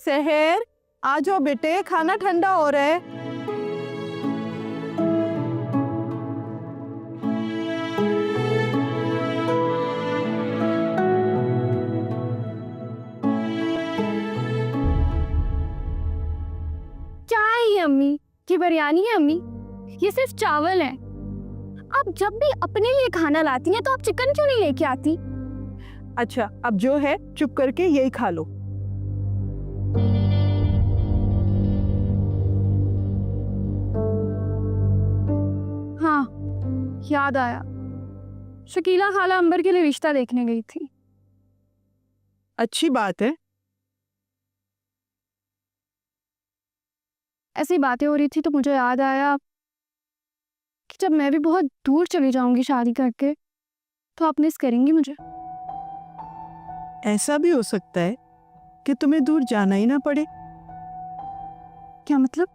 सहर, आ जाओ बेटे, खाना ठंडा हो रहा है। क्या है ये अम्मी? ये बिरयानी है अम्मी? ये सिर्फ चावल है। आप जब भी अपने लिए खाना लाती हैं तो आप चिकन क्यों नहीं लेके आती? अच्छा, अब जो है चुप करके यही खा लो। हाँ, याद आया, शकीला खाला अंबर के लिए रिश्ता देखने गई थी। अच्छी बात है। ऐसी बातें हो रही थी तो मुझे याद आया कि जब मैं भी बहुत दूर चली जाऊंगी शादी करके तो आप मिस करेंगी मुझे। ऐसा भी हो सकता है कि तुम्हें दूर जाना ही ना पड़े। क्या मतलब?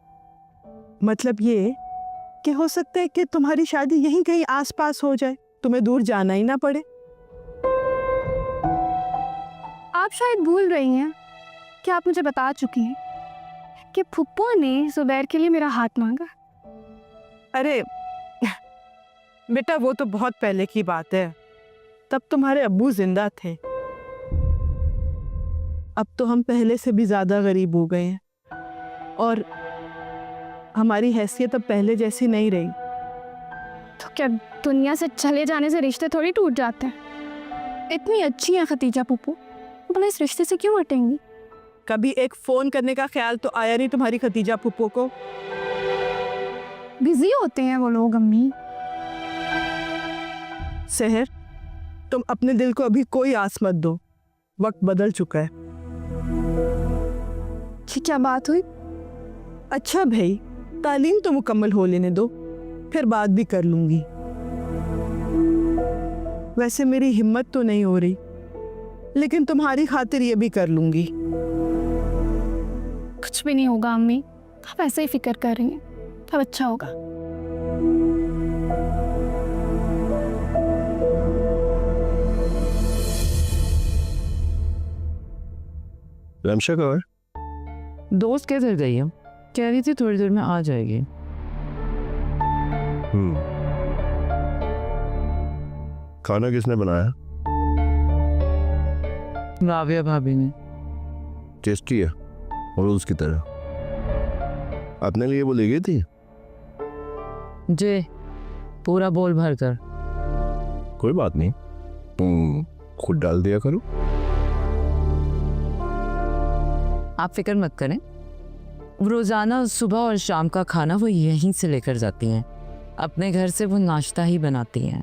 मतलब ये कि हो सकता है कि तुम्हारी शादी यहीं कहीं आसपास हो जाए, तुम्हें दूर जाना ही ना पड़े। आप शायद भूल रही हैं कि आप मुझे बता चुकी हैं कि फुप्पो ने जुबैर के लिए मेरा हाथ मांगा। अरे बेटा, वो तो बहुत पहले की बात है, तब तुम्हारे अब्बू जिंदा थे। अब तो हम पहले से भी ज्यादा गरीब हो गए हैं और हमारी हैसियत अब पहले जैसी नहीं रही। तो क्या दुनिया से चले जाने से रिश्ते थोड़ी टूट जाते हैं? इतनी अच्छी है खतीजा फुप्पो, भला इस रिश्ते से क्यों हटेंगी? कभी एक फोन करने का ख्याल तो आया नहीं तुम्हारी खतीजा फुप्पो को? बिजी होते हैं वो लोग अम्मी। सहर, तुम अपने दिल को अभी कोई आस मत दो, वक्त बदल चुका है। क्या बात हुई? अच्छा भाई, तालीम तो मुकम्मल हो लेने दो, फिर बात भी कर लूंगी। वैसे मेरी हिम्मत तो नहीं हो रही, लेकिन तुम्हारी खातिर ये भी कर लूंगी। कुछ भी नहीं होगा अम्मी, आप ऐसे ही फिक्र कर रही हैं, अब अच्छा होगा। रमशा कौर दोस्त किधर गई है? कह रही थी थोड़ी देर में आ जाएगी। खाना किसने बनाया? राबिया भाभी ने। टेस्टी है और उसकी तरह। अपने लिए वो ले गई थी? जे पूरा बोल भर कर। कोई बात नहीं, तुम खुद डाल दिया करो। आप फिक्र मत करें, रोजाना सुबह और शाम का खाना वो यहीं से लेकर जाती हैं। अपने घर से वो नाश्ता ही बनाती हैं।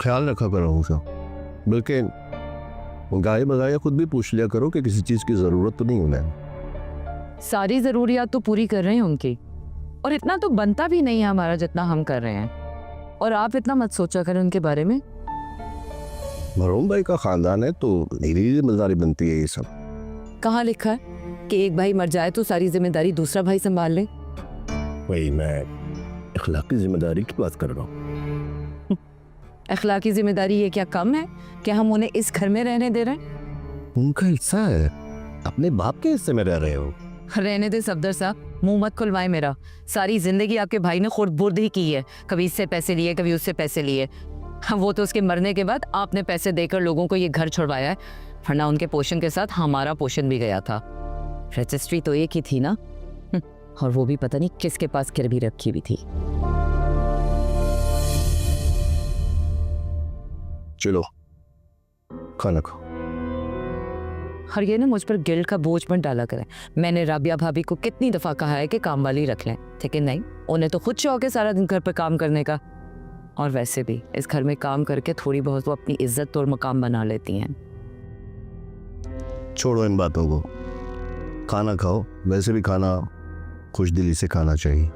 ख्याल रखा करो उसका, बल्कि गाय बगाया खुद भी पूछ लिया करो कि किसी चीज की जरूरत तो नहीं उन्हें। सारी जरूरियात तो पूरी कर रहे हैं उनकी, और इतना तो बनता भी नहीं है हमारा जितना हम कर रहे हैं। और आप इतना मत सोचा करें उनके बारे में। मरहूम भाई का खानदान है तो मेरी जिम्मेदारी बनती है ये सब। कहाँ लिखा है कि एक भाई मर जाए तो सारी जिम्मेदारी दूसरा भाई संभाल ले? वही मैं अखलाकी जिम्मेदारी की बात कर रहा हूँ। अखलाकी जिम्मेदारी ये क्या कम है कि हम उन्हें इस घर में रहने दे रहे हैं? उनका हिस्सा है, अपने बाप के हिस्से में रह रहे हो। रहने दे सफदर साहब, मुंह मत खुलवाए मेरा। सारी जिंदगी आपके भाई ने खुद बुर्द ही की है, कभी इससे पैसे लिए कभी उससे पैसे लिए। वो तो उसके मरने के बाद आपने पैसे देकर लोगों को ये घर छुड़वाया है, वरना उनके पोषण के साथ हमारा पोषण भी गया था। रजिस्ट्री तो एक ही थी ना, और वो भी पता नहीं किसके पास गिरवी रखी हुई थी। चलो खाना खाओ। और ये ना मुझ पर गिल्ट का बोझ मत डाला करें। मैंने राबिया भाभी को कितनी दफा कहा है कि काम वाली रख लें, लेकिन नहीं, उन्हें तो खुद शौक है सारा दिन घर पर काम करने का। और वैसे भी इस घर में काम करके थोड़ी बहुत वो अपनी इज्जत और मकाम बना लेती हैं। छोड़ो इन बातों को, खाना खाओ। वैसे भी खाना खुश दिली से खाना चाहिए।